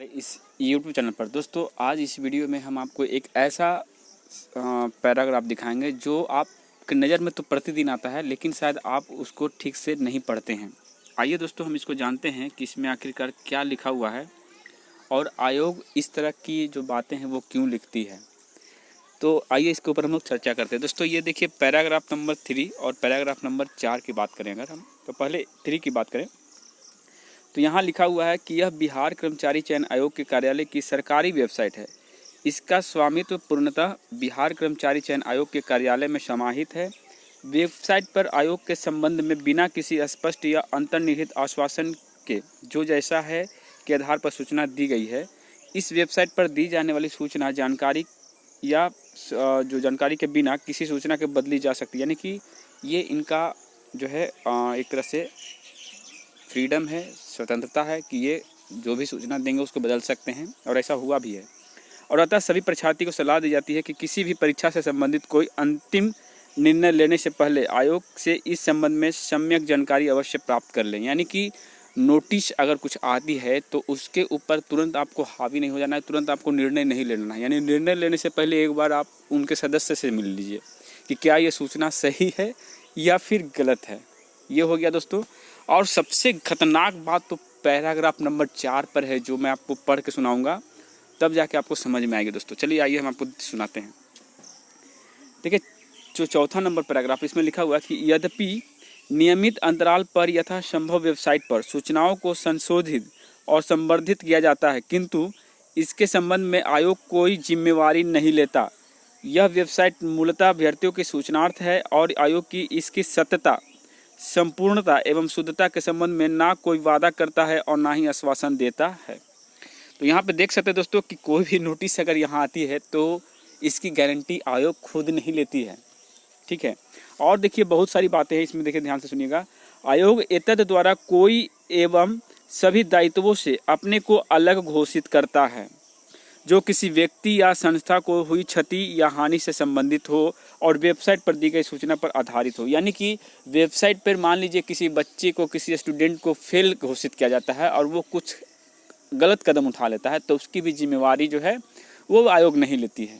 इस YouTube channel पर। दोस्तों आज इस वीडियो में हम आपको एक ऐसा पैराग्राफ दिखाएंगे जो आपकी नज़र में तो प्रतिदिन आता है, लेकिन शायद आप उसको ठीक से नहीं पढ़ते हैं। आइए दोस्तों हम इसको जानते हैं कि इसमें आखिरकार क्या लिखा हुआ है और आयोग इस तरह की जो बातें हैं वो क्यों लिखती है। तो आइए इसके ऊपर हम लोग चर्चा करते हैं। दोस्तों ये देखिए, पैराग्राफ नंबर 3 और पैराग्राफ नंबर 4 की बात करें अगर हम, तो पहले 3 की बात करें तो यहाँ लिखा हुआ है कि यह बिहार कर्मचारी चयन आयोग के कार्यालय की सरकारी वेबसाइट है। इसका स्वामित्व पूर्णतः बिहार कर्मचारी चयन आयोग के कार्यालय में समाहित है। वेबसाइट पर आयोग के संबंध में बिना किसी स्पष्ट या अंतर्निहित आश्वासन के जो जैसा है के आधार पर सूचना दी गई है। इस वेबसाइट पर दी जाने वाली सूचना जानकारी या जो जानकारी के बिना किसी सूचना के बदली जा सकती है, यानी कि ये इनका जो है एक तरह से फ्रीडम है, स्वतंत्रता है कि ये जो भी सूचना देंगे उसको बदल सकते हैं, और ऐसा हुआ भी है। और अतः सभी परीक्षार्थी को सलाह दी जाती है कि किसी भी परीक्षा से संबंधित कोई अंतिम निर्णय लेने से पहले आयोग से इस संबंध में सम्यक जानकारी अवश्य प्राप्त कर लें। यानी कि नोटिस अगर कुछ आती है तो उसके ऊपर तुरंत आपको हावी नहीं हो जाना है, तुरंत आपको निर्णय नहीं लेना है। यानी निर्णय लेने से पहले एक बार आप उनके सदस्य से मिल लीजिए कि क्या ये सूचना सही है या फिर गलत है। ये हो गया दोस्तों। और सबसे खतरनाक बात तो पैराग्राफ नंबर 4 पर है, जो मैं आपको पढ़ के सुनाऊंगा, तब जाके आपको समझ में आएगी दोस्तों। चलिए आइए हम आपको सुनाते हैं। देखिए, जो चौथा नंबर पैराग्राफ, इसमें लिखा हुआ है कि यद्यपि नियमित अंतराल पर यथासंभव वेबसाइट पर सूचनाओं को संशोधित और संवर्धित किया जाता है, किंतु इसके संबंध में आयोग कोई जिम्मेवारी नहीं लेता। यह वेबसाइट मूलतः अभ्यर्थियों की सूचनार्थ है और आयोग की इसकी सत्यता, संपूर्णता एवं शुद्धता के संबंध में ना कोई वादा करता है और ना ही आश्वासन देता है। तो यहाँ पे देख सकते हैं दोस्तों कि कोई भी नोटिस अगर यहाँ आती है तो इसकी गारंटी आयोग खुद नहीं लेती है, ठीक है। और देखिए बहुत सारी बातें हैं इसमें, देखिए ध्यान से सुनिएगा। आयोग एतद द्वारा कोई एवं सभी दायित्वों से अपने को अलग घोषित करता है जो किसी व्यक्ति या संस्था को हुई क्षति या हानि से संबंधित हो और वेबसाइट पर दी गई सूचना पर आधारित हो। यानी कि वेबसाइट पर मान लीजिए किसी बच्चे को, किसी स्टूडेंट को फेल घोषित किया जाता है और वो कुछ गलत कदम उठा लेता है तो उसकी भी जिम्मेवारी जो है वो आयोग नहीं लेती है।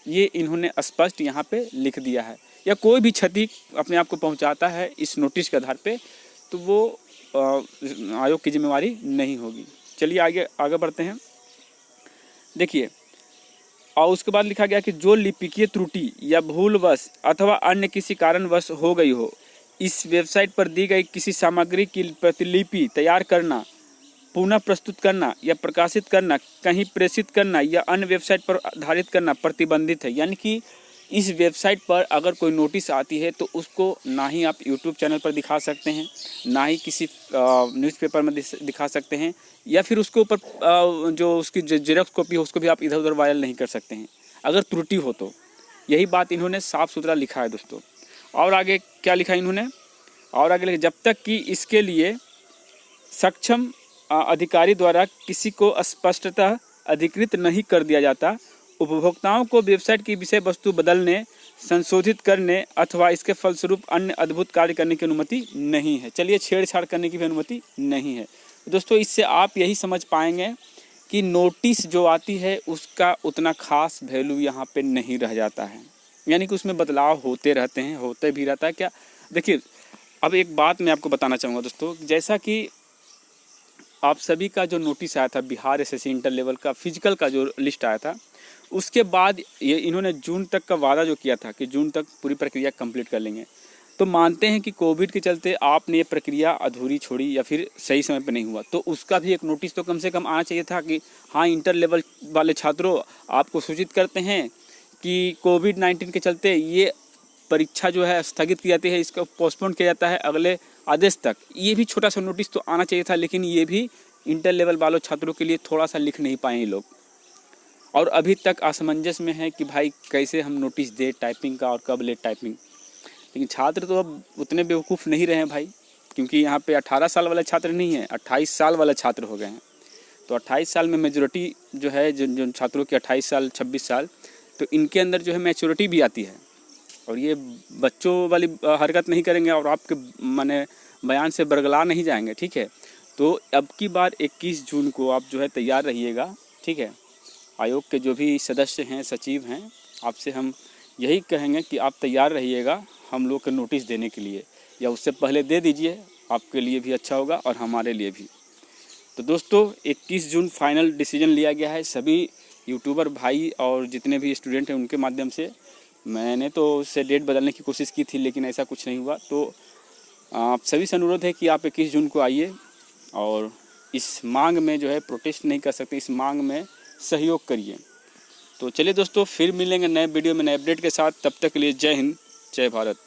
ये इन्होंने स्पष्ट यहाँ पे लिख दिया है। या कोई भी क्षति अपने आप को पहुँचाता है इस नोटिस के आधार पर, तो वो आयोग की जिम्मेवारी नहीं होगी। चलिए आगे बढ़ते हैं। देखिए, और उसके बाद लिखा गया कि जो लिपिकीय त्रुटि या भूलवश अथवा अन्य किसी कारणवश हो गई हो, इस वेबसाइट पर दी गई किसी सामग्री की प्रतिलिपि तैयार करना, पुनः प्रस्तुत करना या प्रकाशित करना, कहीं प्रेषित करना या अन्य वेबसाइट पर आधारित करना प्रतिबंधित है। यानी कि इस वेबसाइट पर अगर कोई नोटिस आती है तो उसको ना ही आप YouTube चैनल पर दिखा सकते हैं, ना ही किसी न्यूज़पेपर में दिखा सकते हैं, या फिर उसके ऊपर जो उसकी जेरॉक्स कॉपी हो उसको भी आप इधर उधर वायरल नहीं कर सकते हैं अगर त्रुटि हो तो। यही बात इन्होंने साफ सुथरा लिखा है दोस्तों। और आगे क्या लिखा इन्होंने, और आगे लिखा, जब तक कि इसके लिए सक्षम अधिकारी द्वारा किसी को स्पष्टतः अधिकृत नहीं कर दिया जाता, उपभोक्ताओं को वेबसाइट की विषय वस्तु बदलने, संशोधित करने अथवा इसके फलस्वरूप अन्य अद्भुत कार्य करने की अनुमति नहीं है। चलिए, छेड़छाड़ करने की भी अनुमति नहीं है। दोस्तों इससे आप यही समझ पाएंगे कि नोटिस जो आती है उसका उतना खास वैल्यू यहाँ पे नहीं रह जाता है। यानी कि उसमें बदलाव होते रहते हैं, होते भी रहता है क्या। देखिए, अब एक बात मैं आपको बताना चाहूँगा दोस्तों, जैसा कि आप सभी का जो नोटिस आया था बिहार एसएससी इंटर लेवल का फिजिकल का जो लिस्ट आया था, उसके बाद ये इन्होंने जून तक का वादा जो किया था कि जून तक पूरी प्रक्रिया कंप्लीट कर लेंगे, तो मानते हैं कि कोविड के चलते आपने ये प्रक्रिया अधूरी छोड़ी या फिर सही समय पर नहीं हुआ, तो उसका भी एक नोटिस तो कम से कम आना चाहिए था कि हाँ, इंटर लेवल वाले छात्रों आपको सूचित करते हैं कि कोविड-19 के चलते ये परीक्षा जो है स्थगित की जाती है, इसका पोस्टपोन किया जाता है अगले आदेश तक। ये भी छोटा सा नोटिस तो आना चाहिए था, लेकिन ये भी इंटर लेवल वालों छात्रों के लिए थोड़ा सा लिख नहीं पाए ये लोग, और अभी तक असमंजस में है कि भाई कैसे हम नोटिस दें टाइपिंग का और कब ले टाइपिंग। लेकिन छात्र तो अब उतने बेवकूफ़ नहीं रहे हैं भाई, क्योंकि यहाँ पे 18 साल वाले छात्र नहीं है, 28 साल वाले छात्र हो गए हैं। तो 28 साल में मेजोरिटी जो है, जिन छात्रों की 28 साल 26 साल, तो इनके अंदर जो है मैच्योरिटी भी आती है, और ये बच्चों वाली हरकत नहीं करेंगे और आपके माने बयान से बरगला नहीं जाएंगे, ठीक है। तो अब की बार 21 जून को आप जो है तैयार रहिएगा, ठीक है। आयोग के जो भी सदस्य हैं, सचिव हैं, आपसे हम यही कहेंगे कि आप तैयार रहिएगा हम लोग को नोटिस देने के लिए, या उससे पहले दे दीजिए, आपके लिए भी अच्छा होगा और हमारे लिए भी। तो दोस्तों 21 जून फाइनल डिसीजन लिया गया है सभी यूट्यूबर भाई और जितने भी स्टूडेंट हैं उनके माध्यम से। मैंने तो उससे डेट बदलने की कोशिश की थी लेकिन ऐसा कुछ नहीं हुआ। तो आप सभी से अनुरोध है कि आप 21 जून को आइए और इस मांग में जो है प्रोटेस्ट नहीं कर सकते, इस मांग में सहयोग करिए। तो चलिए दोस्तों, फिर मिलेंगे नए वीडियो में नए अपडेट के साथ। तब तक के लिए जय हिंद, जय भारत।